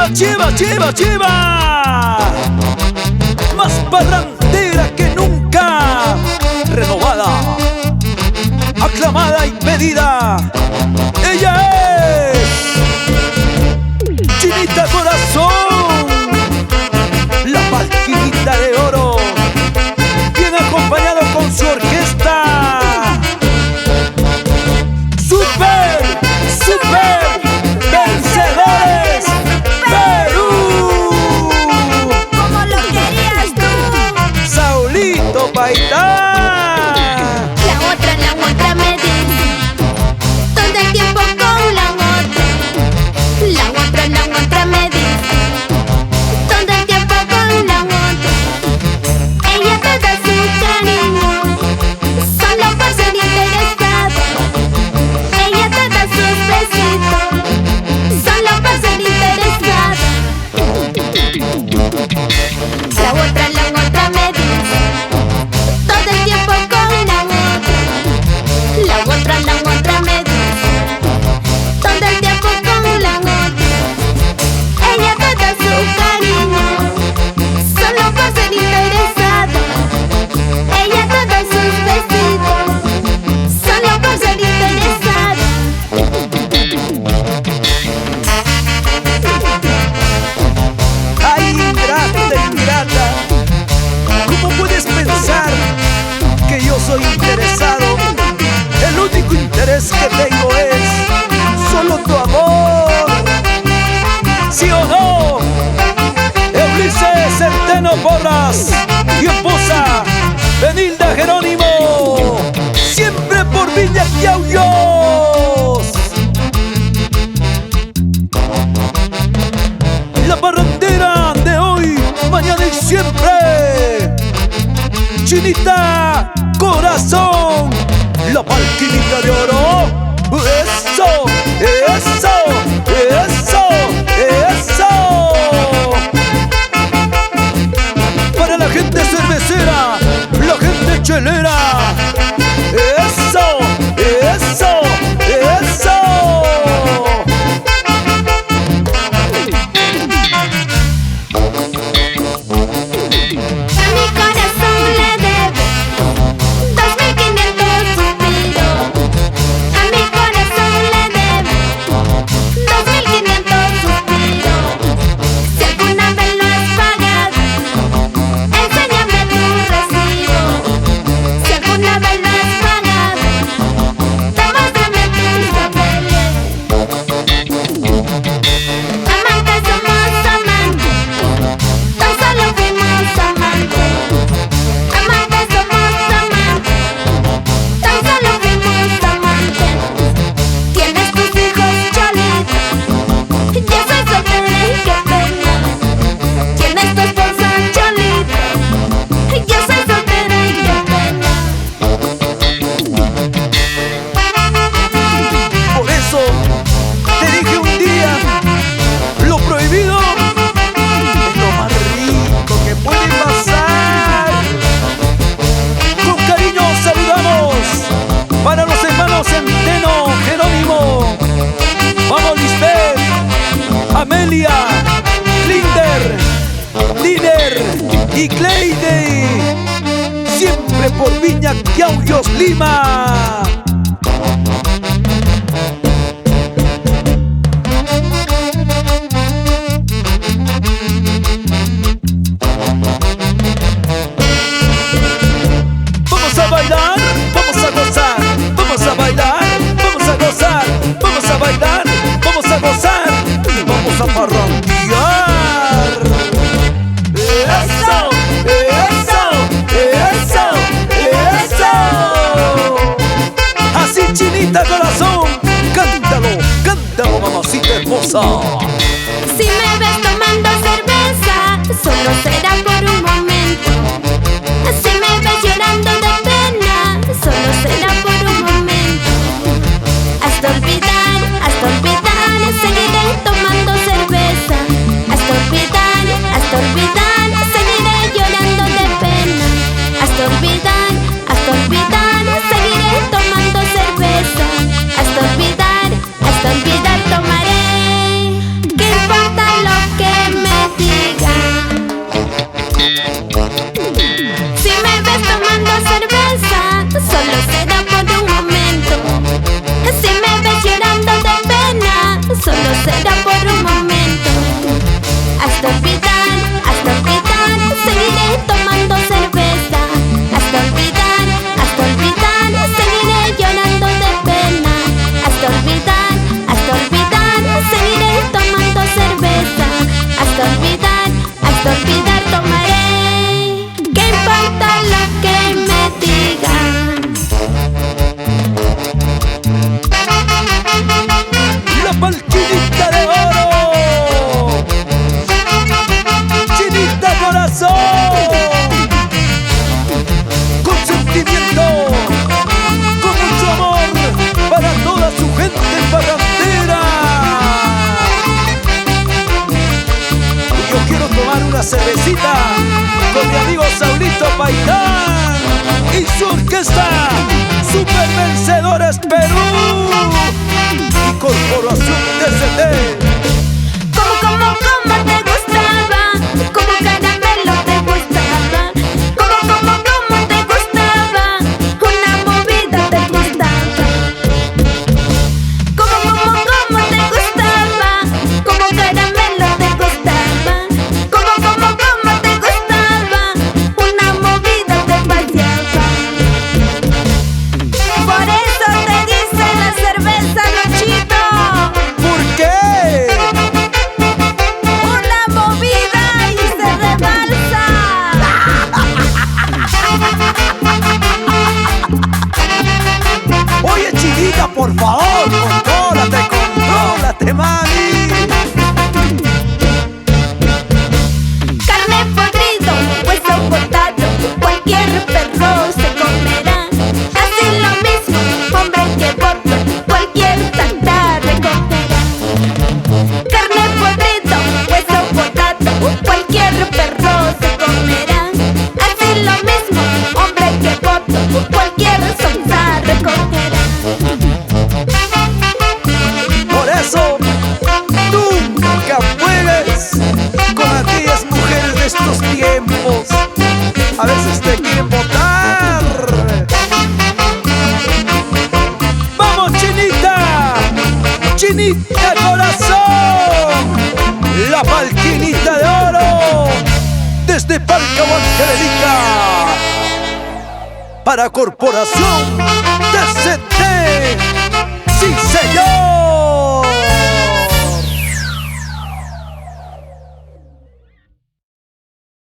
chiva, chiva, chiva. Más parrandera que nunca. Renovada, aclamada y pedida. Ella es Chinita Corazón, la Valquirita de Oro. Viene acompañado con su orquesta. ¡Super, super vencedores Perú! Como lo querías tú, Saulito Paitán. la otra me dice todo el tiempo con la otra. La otra me dice todo el tiempo con la otra. Ella te da su cariño solo por ser interesada. Ella te da sus besitos solo por ser interesada. La otra me dice todo el tiempo con la otra. La otra me dice todo el tiempo con la otra. Ella te da su cariño solo por ser interesada. Ella te da sus besitos solo por ser interesada. ¡Ay, ingrata, ingrata! ¿Cómo puedes pensar que yo soy interesado? El único interés que tengo es solo tu amor. ¿Sí o no? Ulises Centeno Porras y esposa Benilda Jerónimo, siempre por Villa Yauyos. La parrandera de hoy, mañana y siempre. Chinita Corazón, la Valquirita de Oro. ¡Eso! ¡Eso! ¡Eso! ¡Eso! Para la gente cervecera, la gente chelera. ¡Eso! ¡Eso! ¡Eso! A mi corazón le debo 2500 suspiros. A mi corazón le debo 2500 suspiros. Si alguna vez lo has pagado, enséñame tu recibo. Si alguna vez lo has pagado, demuéstrame tus papeles. Amantes somos amantes, tan solo fuimos amantes. Amantes somos amantes, tan solo fuimos amantes. Tienes tus hijos cholitos, yo soy soltera y qué pena. Tienes tu esposa cholita, yo soy soltera y qué pena. Por eso te dije un día, lo prohibido es lo más rico que puede pasar. Con cariño saludamos para los hermanos Centeno, Jerónimo. Vamos, Lisbeth, Amelia, Linder, Diner y Cleide, siempre por Viña Yauyos, Lima. Vamos a bailar, vamos a gozar, vamos a bailar, vamos a gozar, vamos a bailar, vamos a gozar y vamos a parrandear. ¡Eso! ¡Eso! ¡Eso! ¡Eso! Así, Chinita Corazón, cántalo, cántalo, mamacita hermosa. Si me ves tomando cerveza, solo será por un momento. Si me ves llorando de pena, solo será por un momento. Hasta olvidar, seguiré tomando cerveza. Hasta olvidar, seguiré llorando de pena. Hasta olvidar, seguiré tomando cerveza. Hasta olvidar, tomaré. ¿Qué importa lo que solo será por un momento. Si me ves llorando de pena, solo será por un momento. Hasta olvidar, seguiré tomando cerveza. Hasta olvidar, seguiré llorando de pena. Hasta olvidar, seguiré tomando cerveza. Hasta olvidar, tomaré. ¿Qué importa lo que me digan? La palchinita de oro, Chinita corazón, con sentimiento, con mucho amor para toda su gente parrandera. Y yo quiero tomar una cervecita con mi amigo Saulito Paitán y su orquesta Super Vencedores Perú y Corporación DCT. ¿Cómo te gustaba? Como caramelo te gustaba. ¿Cómo te gustaba? Una movida te gustaba. ¿Cómo te gustaba? Como caramelo te gustaba. ¿Cómo te gustaba? Una movida te paseaba. Por eso te dice la cerveza Luchito. ¿Por qué? Una movida y se rebalsa. Oye, Chinita, por favor, contrólate, mami. Carne podrido, hueso cortado, cualquier perro se comerá. Así lo mismo, hombre que voto, cualquier tanta recogerá. Carne podrido, hueso cortado, cualquier perro se comerá. Así lo mismo, hombre que voto, cualquier sonza recogerá. Por eso, nunca juegues con aquellas mujeres de estos tiempos. A veces te quieren botar. ¡Vamos, Chinita! ¡Chinita corazón! La palquinita de oro desde Parque Angélica para Corporación